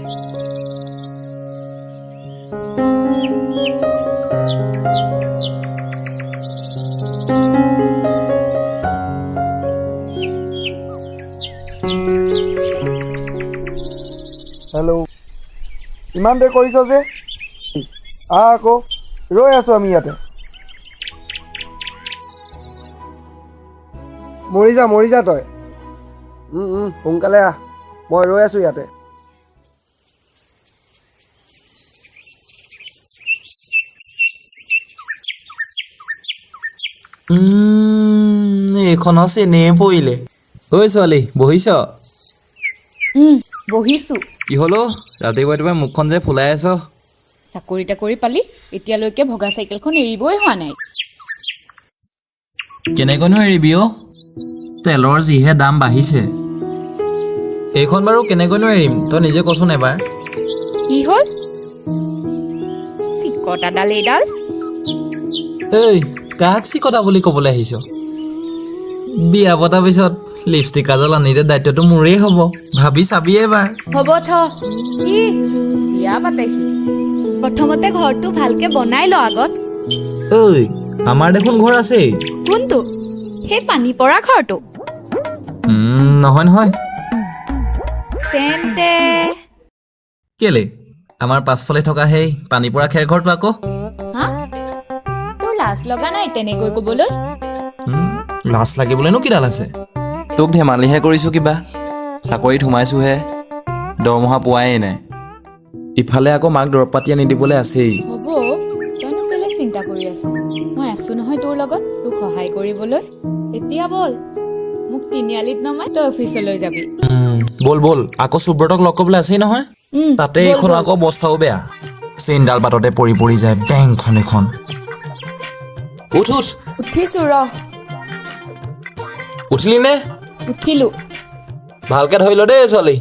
Hello' ইমান দেৰি কৰিছ যে আকৌ ৰৈ আছো আমি ইয়াতে মৰি যা তই সোনকালে আহ মই ৰৈ আছো ইয়াতে এইখন চেনে পৰিলে ঐ ছোৱালী বহিছ বহিছো কি হলো ৰাতিপুৱা মুখখন যে ফুলাই আছ চাকৰি টাকৰি পালি এতিয়ালৈকে ভগা চাইকেলখন এৰিবই হোৱা নাই কেনেকৈনো এৰিবি অ তেলৰ যিহে দাম বাঢ়িছে এইখন বাৰু কেনেকৈনো এৰিম তই নিজে কচোন এবাৰ কি হ'ল চিকটাডাল এইডাল এই কাক চিকটা বুলি ক'বলৈ আহিছ বিয়া পতাৰ পিছত লিপষ্টিক কাজল আনিলে দায়িত্বটো মোৰেই হ'ব ভাবি চাবি এবাৰ হ'ব থ কি বিয়া পাতেহি প্ৰথমতে ঘৰটো ভালকে বনাই ল আগত ঐ আমাৰ দেখোন ঘৰ আছেই কোনটো সেই পানী পৰা ঘৰটো নহয় তেন্তে কেলে আমাৰ পাছফালে থকা সেই পানী পৰা খেৰ ঘৰটো আকৌ হা তোৰ লাজ লগা নাই তেনেকৈ ক'বলৈ লাজ লাগিবলৈনো কিডাল আছে তোক ধেমালিহে কৰিছো কিবা চাকৰিত সোমাইছোহে দৰমহা পোৱাই নাই ইফালে আকৌ মাক দৰৱ পাতি আনি দিবলৈ আছেই হ'ব তইনো কেলে চিন্তা কৰি আছ মই আছো নহয় তোৰ লগত তোক সহায় কৰিবলৈ এতিয়া বল মোক তিনিআলিত নমাই তই অফিচলৈ যাবি বল আকৌ সুব্ৰতক লগ কৰিবলৈ আছেই নহয় তাতে এইখন আকৌ বস্তাও বেয়া চেইনডাল বাটতে পৰি যায় বেংকখন এখন উঠ উঠিছো ৰ উঠিলি নে উঠিলো ভালকে ধৰি ল দেই ছোৱালী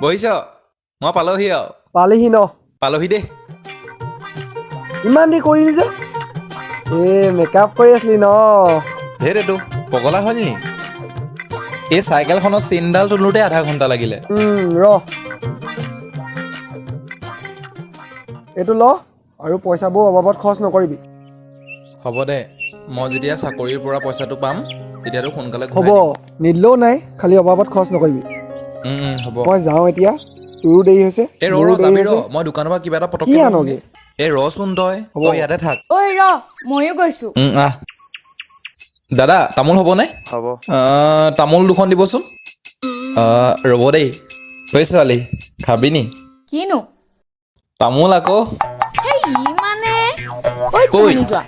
বহিছ মই পালোহি আৰু পালিহি ন পালোহি দেই ইমান দেৰি কৰিলি যে মেকআপ কৰি আছিলি ন ধেৰেতো পগলা হ'ল নি এই চাইকেলখনৰ চেইনডাল তোলোতে আধা ঘণ্টা লাগিলে ৰ এইটো ল আৰু পইচাবোৰ অবাবত খৰচ নকৰিবি হ'ব দে মই যেতিয়া চাকৰিৰ পৰা পইচাটো পাম তেতিয়াতো সোনকালে হ'ব নিদিলেও নাই খালি অবাবত খৰচ নকৰিবি হ'ব মই যাওঁ এতিয়া তোৰো দেৰি হৈছে এই ৰ যাবি ৰ মই দোকানৰ পৰা কিবা এটা পটককে আনোগে এই ৰচোন তই ইয়াতে থাক ঐ ৰ ময়ো গৈছো আহ দাদা তামোল হ'বনে হ'ব তামোল দুখন দিবচোন ৰ'ব দেই ঐ ছোৱালী খাবি নি কিনো তামোল আকৌ মানে ঐ চুমনি যোৱা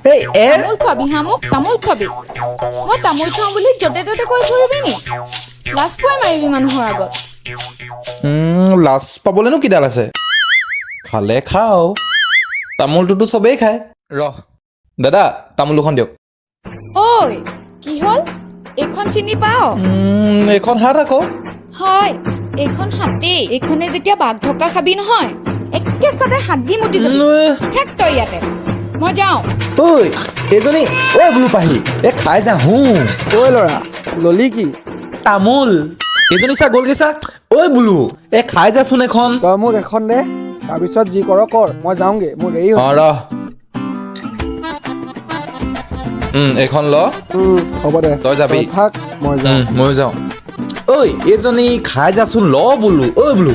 তামোল খোৱাবি হা মোক তামোল খোৱাবি মই তামোল খাওঁ বুলি য'তে ত'তে কৈ ফুৰিবি নি লাজ পোৱাই মাৰিবি মানুহৰ আগত লাজ পাবলৈনো কিডাল আছে খালে খাও তামোলটোতো চবেই খায় ৰহ দাদা তামোল দুখন দিয়ক ঐ কি হ'ল এইখন চিনি পাও এইখন হাত আকৌ হয় এইখন হাতেই এইখনে যেতিয়া বাঘ ধক্কা খাবি নহয় একেচাতে হাত দি মুতি যাবি থাক তই ইয়াতে মই যাওঁ ঐ এইজনী ঐ বোলো পাহি খাই যা ঐ ল'ৰা ললি কি তামোল এইজনী চা গ'লগে চা ঐ বোলো খাই যাচোন এখন তই মোক এখন দে তাৰপিছত যি কৰ কৰ মই যাওঁগে মোৰ দেৰি হ'ল এইখন ল হ'ব দে তই যাবি থাক মই যাওঁ ময়ো যাওঁ ঐ এইজনী খাই যাচোন ল বোলো ঐ বোলো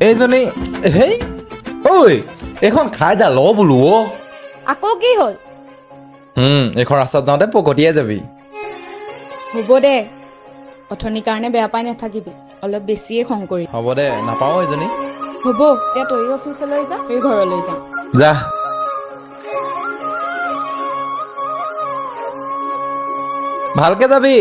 এইজনী হেই ঐ এইখন খাই যা ল বোলো আকৌ কি হ'ল এইখন ৰাস্তাত যাওঁতে পকতিয়াই যাবি হ'ব দে অথনিৰ কাৰণে বেয়া পাই নাথাকিবি অলপ বেছিয়ে খং কৰি হ'ব দে নাপাওঁ এইজনী হ'ব এতিয়া তই অফিচলৈ যা এই ঘৰলৈ যাওঁ যা ভালকে যাবি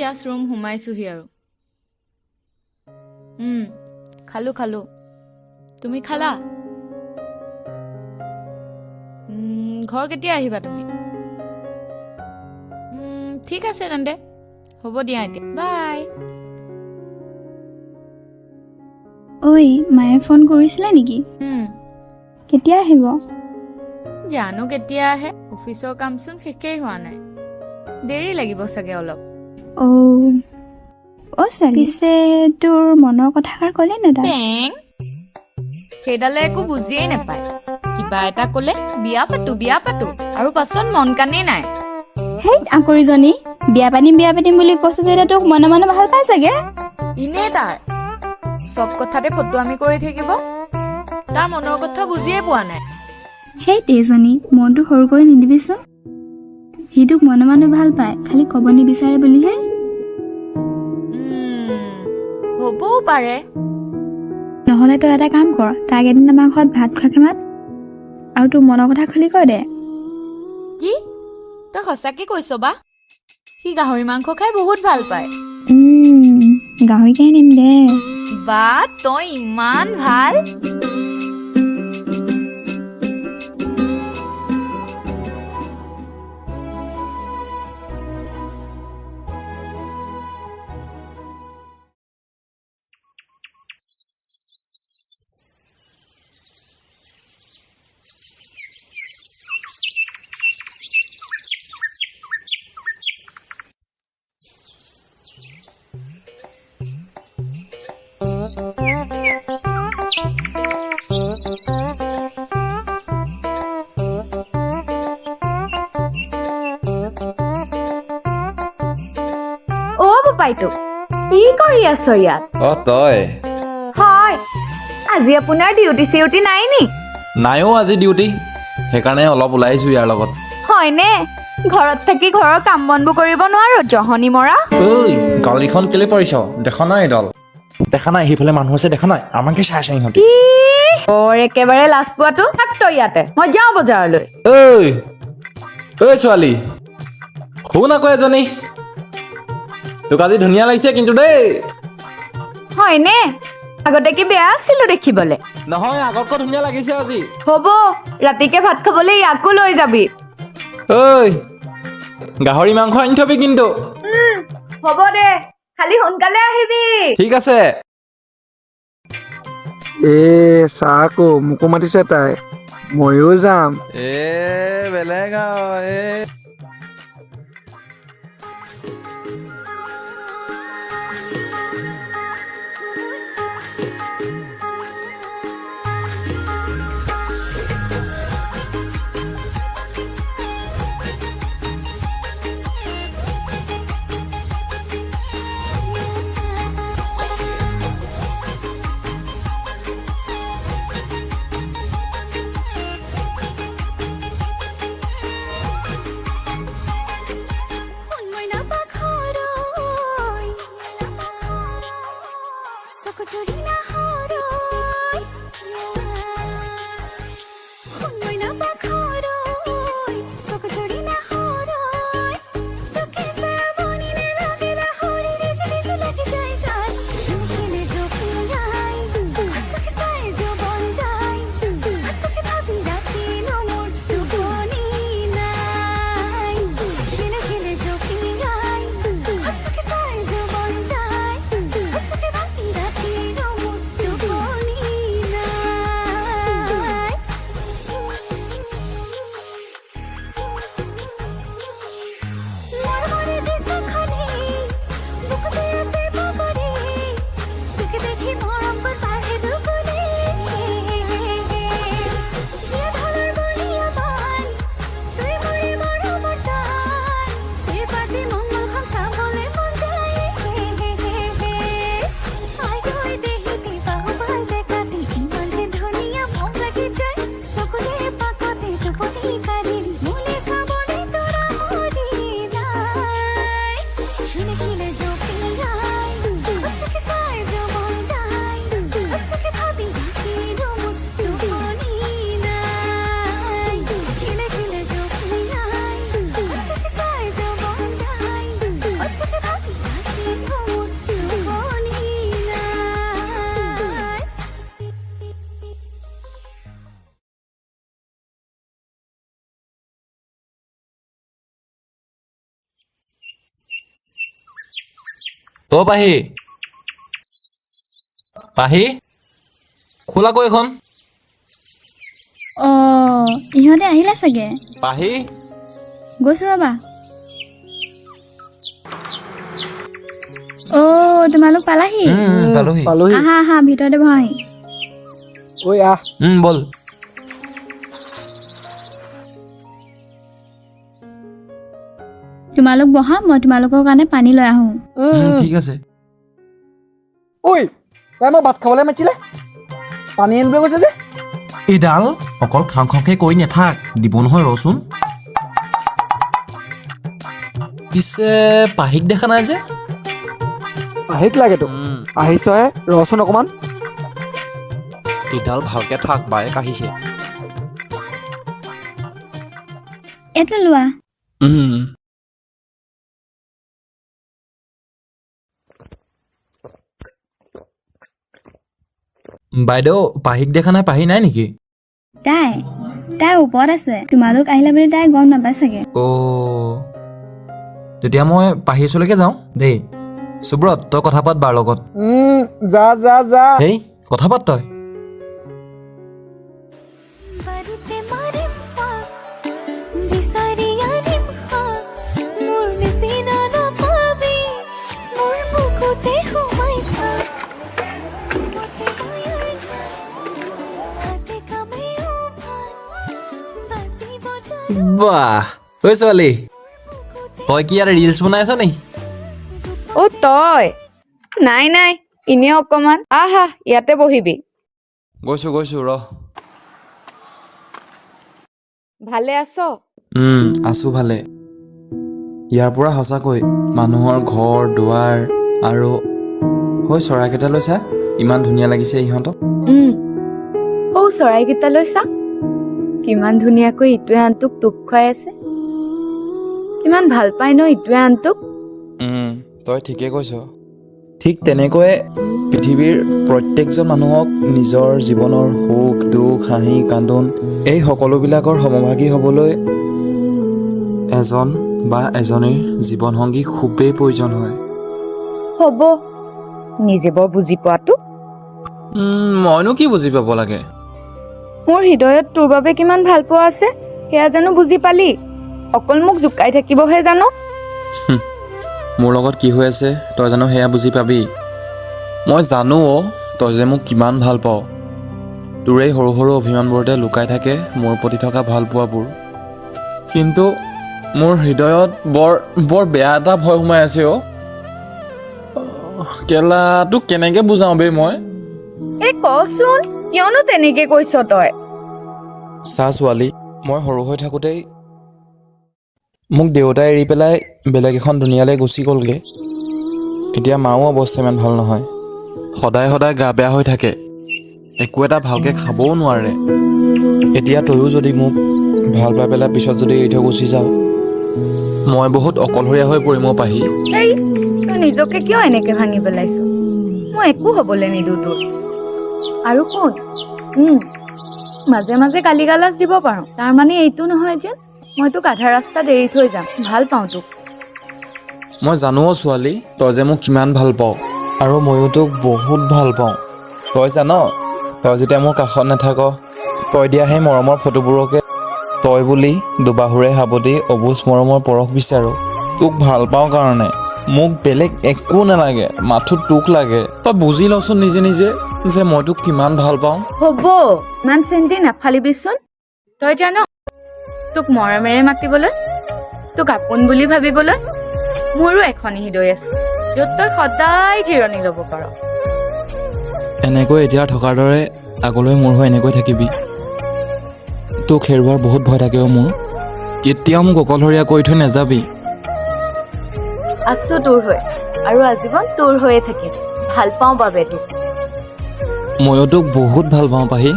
জাষ্ট ৰুম সোমাইছোহি আৰু খালো তুমি খালা ঘৰ কেতিয়া আহিবা তুমি ঠিক আছে তেন্তে হ'ব দিয়া এতিয়া বাই ঐ মায়ে ফোন কৰিছিলে নেকি কেতিয়া আহিব জানো কেতিয়া আহে অফিচৰ কামচোন শেষেই হোৱা নাই দেৰি লাগিব চাগে অলপ পিছে তোৰ মনৰ কথাষাৰ ক'লে নে তাই পেং সেইডালে একো বুজিয়েই নাপায় কিবা এটা ক'লে বিয়া পাতো আৰু পাছত মন কানেই নাই হেই আকৰিজনী বিয়া পাতিম বুলি কৈছে যে তোক মনে মনে ভাল পাই চাগে ইনে তাৰ সব কথাতে ফটুৱামি কৰি থাকিব তাৰ মনৰ কথা বুজিয়ে পোৱা নাই হেই তেজনী মনটো সৰু কৰি নিদিবিচোন সি তোক মনে মনে ভাল পায় খালি ক'ব নিবিচাৰে বুলিহে হ'বও পাৰে নহ'লে তই এটা কাম কৰ তাক এদিন আমাৰ ঘৰত ভাত খোৱাকে মাত আৰু তোৰ মনৰ কথা খুলি কৈ দে কি তই সঁচাকে কৈছ বা সি গাহৰি মাংস খাই বহুত ভাল পায় গাহৰিকে নিম দে বা তই ইমান ভাল বাইটো কি কৰি আছ ইয়াত তই হয় আজি আপোনাৰ ডিউটি নাই নি নাইও আজি ডিউটি সেইকাৰণে অলপ ওলাই আহিছো ইয়াৰ লগত হয়নে ঘৰত থাকি ঘৰৰ কাম বনবোৰ কৰিব নোৱাৰো জহনি মৰা ঐ গালিখন কেলে পৰিছ দেখা নাই দল দেখা নাই সেইফালে মানুহ আছে দেখা নাই আমাকে চাই সিহঁতে একেবাৰে লাজ পোৱাটো থাক তই ইয়াতে মই যাওঁ বজাৰলৈ ঐ ছোৱালী শুন আকৌ এজনী তোক আজি ধুনীয়া লাগিছে কিন্তু দেই হয়নে আগতে কি বেয়া আছিলো দেখিবলে নহয় আগতকৈ ধুনীয়া লাগিছে আজি হ'ব ৰাতিকে ভাত খাবলৈ ইয়াকো লৈ যাবি ঐ গাহৰি মাংস আনি থবি কিন্তু হ'ব দে খালি সোনকালে আহিবি ঠিক আছে চাকো মোকো মাতিছে তাই ময়ো যাম বেলেগ অ' পাহি পাহি খোল আকৌ এখন অঁ ইহঁতে আহিলে চাগে পাহি গৈছো ৰ'বা অ' তোমালোক পালাহি পালোহি পালোহি আহা আহা ভিতৰতে বহাহি ঐ আহ বল তোমালোক বহা মই তোমালোকৰ কাৰণে পানী লৈ আহোঁ ঠিক আছে ঐ তাই মই ভাত খাবলৈ মাতিলে পানী আনিবলৈ কৈছে যে এইডাল অকল খাওঁ খাওঁকে কৈ নাথাক দিব নহয় ৰচোন পিছে পাহিক দেখা নাই যে আহিক লাগেতো আহিছহে ৰচোন অকণমান এইডাল ভালকে থাক বায়ে কাঢ়িছে এইটো লোৱা বাইদেউ পাহিক দেখা নাই পাহি নাই নেকি তাই ওপৰত আছে তোমালোক আহিলে বুলি তাই গম নাপায় চাগে অ' তেতিয়া মই পাহি ওচৰলৈকে যাওঁ দেই সুব্ৰত তই কথা পাত বাৰ লগত যা যা যা হেই কথা পাত তই বাহ ঐ ছোৱালী তই কি ইয়াত ৰিলছ বনাই আছ নেকি অ তই নাই নাই এনে অকমান আহা ইয়াতে বহিবি গৈছো ৰ ভালে আছ আছো ভালে ইয়াৰ পৰা সঁচাকৈ মানুহৰ ঘৰ দুৱাৰ আৰু হৈ চৰাইকেইটা লৈছা ইমান ধুনীয়া লাগিছে ইহঁতক সৌ চৰাইকেইটালৈ চা কিমান ধুনীয়াকৈ ইটোৱে আনটোক টোপ খুৱাই আছে কিমান ভাল পাই ন ইটোৱে আনটোক তই ঠিকে কৈছ ঠিক তেনেকৈ পৃথিৱীৰ প্ৰত্যেকজন মানুহক নিজৰ জীৱনৰ সুখ দুখ হাঁহি কান্দোন এই সকলোবিলাকৰ সমভাগী হ'বলৈ এজন বা এজনীৰ জীৱনসংগী খুবেই প্ৰয়োজন হয় হ'ব নিজে বৰ বুজি পোৱাটো মইনো কি বুজি পাব লাগে মোৰ হৃদয়ত তোৰ বাবে কিমান ভাল পোৱা আছে সেয়া জানো বুজি পালি অকল মোক জোকাই থাকিবহে জানো মোৰ লগত কি হৈ আছে তই জানো সেয়া বুজি পাবি মই জানো তই যে মোক কিমান ভাল পাৱ তোৰ এই সৰু সৰু অভিমানবোৰতে লুকাই থাকে মোৰ প্ৰতি থকা ভাল পোৱাবোৰ কিন্তু মোৰ হৃদয়ত বৰ বেয়া এটা ভয় সোমাই আছে কেলা তোক কেনেকে বুজাওঁ বে মই এই কচোন কিয়নো তেনেকে কৈছ তই চা ছোৱালী মই সৰু হৈ থাকোঁতেই মোক দেউতাই এৰি পেলাই বেলেগ এখন দুনিয়ালৈ গুচি গ'লগৈ এতিয়া মাও অৱস্থা ইমান ভাল নহয় সদায় সদায় গা বেয়া হৈ থাকে একো এটা ভালকৈ খাবও নোৱাৰে এতিয়া তয়ো যদি মোক ভাল পাই পেলাই পিছত যদি এৰি থৈ গুচি যাওঁ মই বহুত অকলশৰীয়া হৈ পৰিম পাহি এই তই নিজকে কিয় এনেকে ভাঙি পেলাইছ মই একো হ'বলৈ নিদিওঁ তোৰ আৰু কোন মাজে মাজে গালি গালাজ দিব পাৰোঁ তাৰ মানে এইটো নহয় যে মই তোক আধা ৰাস্তাত এৰি থৈ যাম ভাল পাওঁ তোক মই জানো ছোৱালী তই যে মোক কিমান ভাল পাওঁ আৰু ময়ো তোক বহুত ভাল পাওঁ তই জান তই যেতিয়া মোৰ কাষত নাথাক তই দিয়া সেই মৰমৰ ফটোবোৰকে তই বুলি দুবাহুৰে সাৱটি অবুজ মৰমৰ পৰশ বিচাৰোঁ তোক ভাল পাওঁ কাৰণে মোক বেলেগ একো নালাগে মাথো তোক লাগে তই বুজি লচোন নিজে নিজে যে মই তোক কিমান ভাল পাওঁ হ'ব ইমান চেণ্টি নাফালিবিচোন তই জান তোক মৰমেৰে মাতিবলৈ তোক আপোন বুলি ভাবিবলৈ মোৰো এখন হৃদয় আছে য'ত তই সদায় জিৰণি ল'ব পাৰ এনেকৈ এতিয়া থকাৰ দৰে আগলৈ মোৰ হৈ এনেকৈ থাকিবি তোক হেৰুৱাৰ বহুত ভয় থাকে মোৰ কেতিয়াও মোক অকলশৰীয়া কৰি থৈ নাযাবি আছো তোৰ হৈ আৰু আজীৱন তোৰ হৈয়ে থাকিম ভাল পাওঁ বাবে তোক ময়ো তোক বহুত ভাল পাওঁ পাহি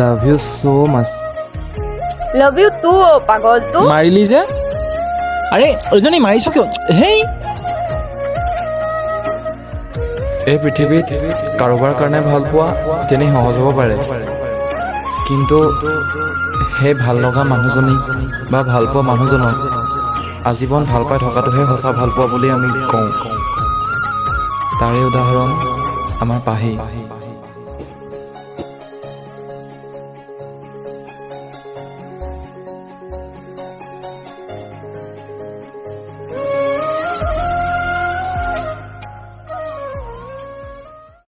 love you so' much love you too পাগলটো মাৰিলি যে আৰে এজনী মাৰিছ কিয় হেই এই পৃথিৱীত কাৰোবাৰ কাৰণে ভাল পোৱা তেনে সহজ হ'ব পাৰে কিন্তু সেই ভাল লগা মানুহজনী বা ভাল পোৱা মানুহজনক আজীৱন ভাল পাই থকাটোহে সঁচা ভাল পোৱা বুলি আমি কওঁ। তাৰে উদাহৰণ আমাৰ পাহি।